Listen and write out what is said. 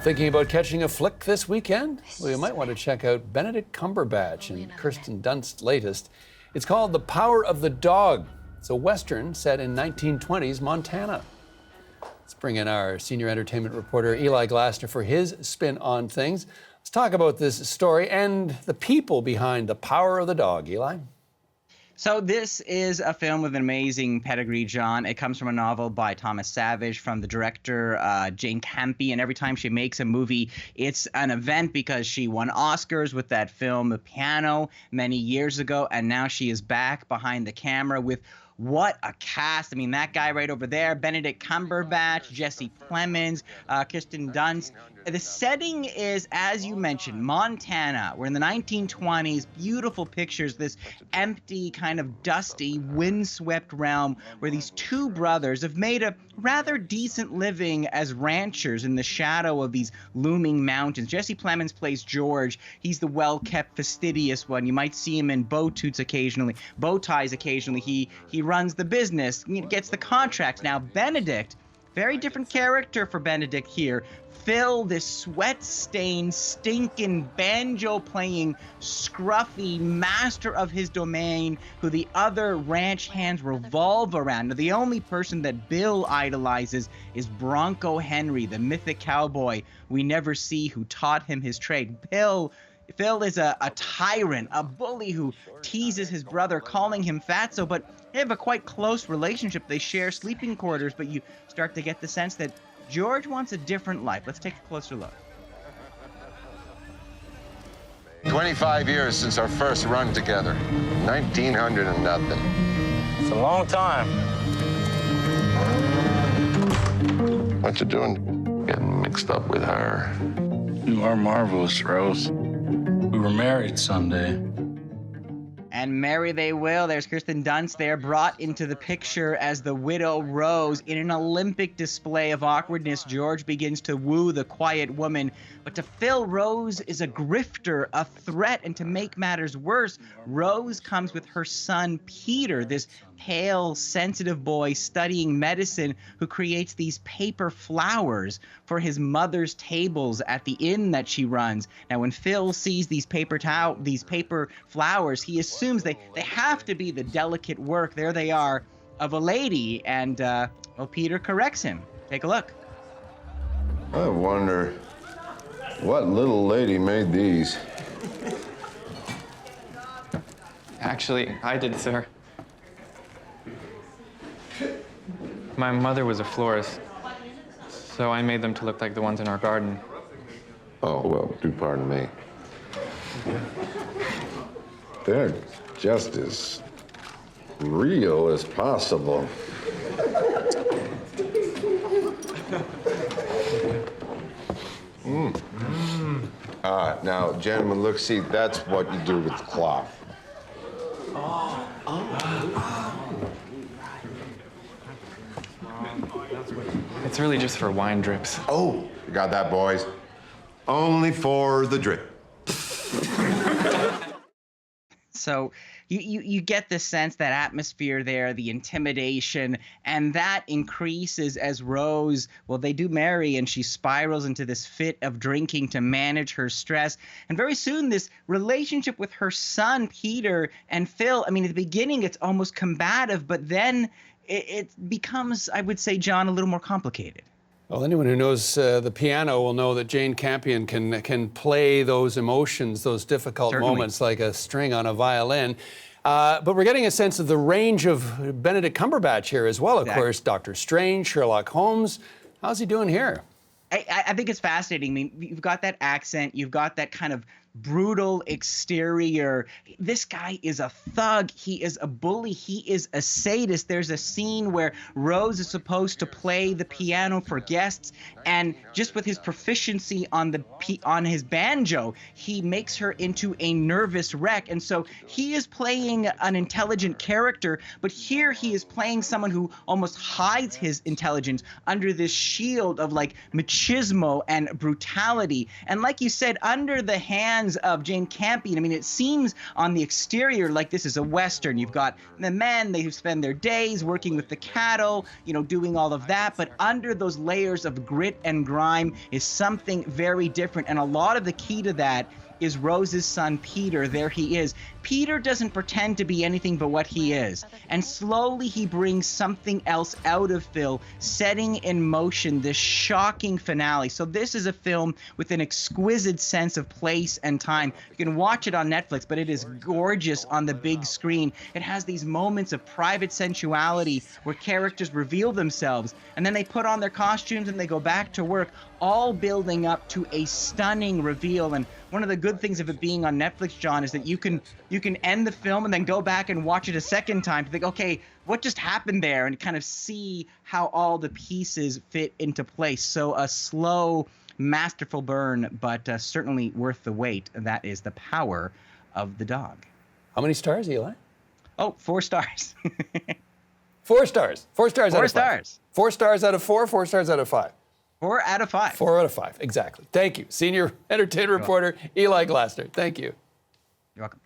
Thinking about catching a flick this weekend? Well, you might want to check out Benedict Cumberbatch and Kirsten Dunst's latest. It's called The Power of the Dog. It's a Western set in 1920s Montana. Let's bring in our senior entertainment reporter, Eli Glasner, for his spin on things. Let's talk about this story and the people behind The Power of the Dog. Eli? So this is a film with an amazing pedigree, John. It comes from a novel by Thomas Savage from the director Jane Campion. Every time she makes a movie, it's an event because she won Oscars with that film, The Piano, many years ago. And now she is back behind the camera with what a cast. I mean, that guy right over there, Benedict Cumberbatch, Jesse Plemons, Kirsten Dunst. The setting is, as you mentioned, Montana. We're in the 1920s, beautiful pictures, this empty, kind of dusty, windswept realm where these two brothers have made a rather decent living as ranchers in the shadow of these looming mountains. Jesse Plemons plays George. He's the well-kept, fastidious one. You might see him in bow ties occasionally. He runs the business, gets the contracts. Now, Benedict, very different character for Benedict here. Phil, this sweat-stained, stinking, banjo-playing, scruffy master of his domain, who the other ranch hands revolve around. Now, the only person that Bill idolizes is Bronco Henry, the mythic cowboy we never see, who taught him his trade. Phil is a tyrant, a bully who teases his brother, calling him fatso, but they have a quite close relationship. They share sleeping quarters, but you start to get the sense that George wants a different life. Let's take a closer look. 25 years since our first run together. 1900 and nothing. It's a long time. What you doing? Getting mixed up with her. You are marvelous, Rose. We were married Sunday. And marry they will. There's Kirsten Dunst there, brought into the picture as the widow Rose. In an Olympic display of awkwardness, George begins to woo the quiet woman. But to Phil, Rose is a grifter, a threat, and to make matters worse, Rose comes with her son, Peter, this pale, sensitive boy studying medicine who creates these paper flowers for his mother's tables at the inn that she runs. Now, when Phil sees these paper flowers, he assumes they have to be the delicate work, there they are, of a lady. And, Peter corrects him. Take a look. I wonder what little lady made these. Actually, I did, sir. My mother was a florist, so I made them to look like the ones in our garden. Oh, well, do pardon me. They're just as real as possible. Now, gentlemen, look, see, that's what you do with the cloth. It's really just for wine drips. Oh, you got that, boys? Only for the drip. So you get the sense, that atmosphere there, the intimidation, and that increases as Rose, well, they do marry, and she spirals into this fit of drinking to manage her stress. And very soon, this relationship with her son, Peter, and Phil, I mean, at the beginning, it's almost combative, but then it becomes, I would say, John, a little more complicated. Well, anyone who knows the piano will know that Jane Campion can play those emotions, those difficult moments like a string on a violin. But we're getting a sense of the range of Benedict Cumberbatch here as well, of course. Dr. Strange, Sherlock Holmes. How's he doing here? I think it's fascinating. I mean, you've got that accent, you've got that kind of brutal exterior. This guy is a thug. He is a bully. He is a sadist. There's a scene where Rose is supposed to play the piano for guests, and just with his proficiency on his banjo, he makes her into a nervous wreck. And so he is playing an intelligent character, but here he is playing someone who almost hides his intelligence under this shield of like machismo and brutality. And like you said, under the hands hands of Jane Campion. I mean, it seems on the exterior like this is a Western. You've got the men, they spend their days working with the cattle, doing all of that. But under those layers of grit and grime is something very different. And a lot of the key to that is Rose's son, Peter. There he is. Peter doesn't pretend to be anything but what he is. And slowly he brings something else out of Phil, setting in motion this shocking finale. So this is a film with an exquisite sense of place and time. You can watch it on Netflix, but it is gorgeous on the big screen. It has these moments of private sensuality where characters reveal themselves, and then they put on their costumes and they go back to work, all building up to a stunning reveal. And one of the good things of it being on Netflix, John, is that you can end the film and then go back and watch it a second time to think, okay, what just happened there, and kind of see how all the pieces fit into place. So a slow, masterful burn, but certainly worth the wait. That is The Power of the Dog. How many stars, Eli? Oh, 4 stars. 4 stars. 4 stars out of 5. 4 stars. 4 stars out of 4, 4 stars out of 5. 4 out of 5. 4 out of 5, exactly. Thank you. Senior entertainment reporter Eli Glasser. Thank you. You're welcome.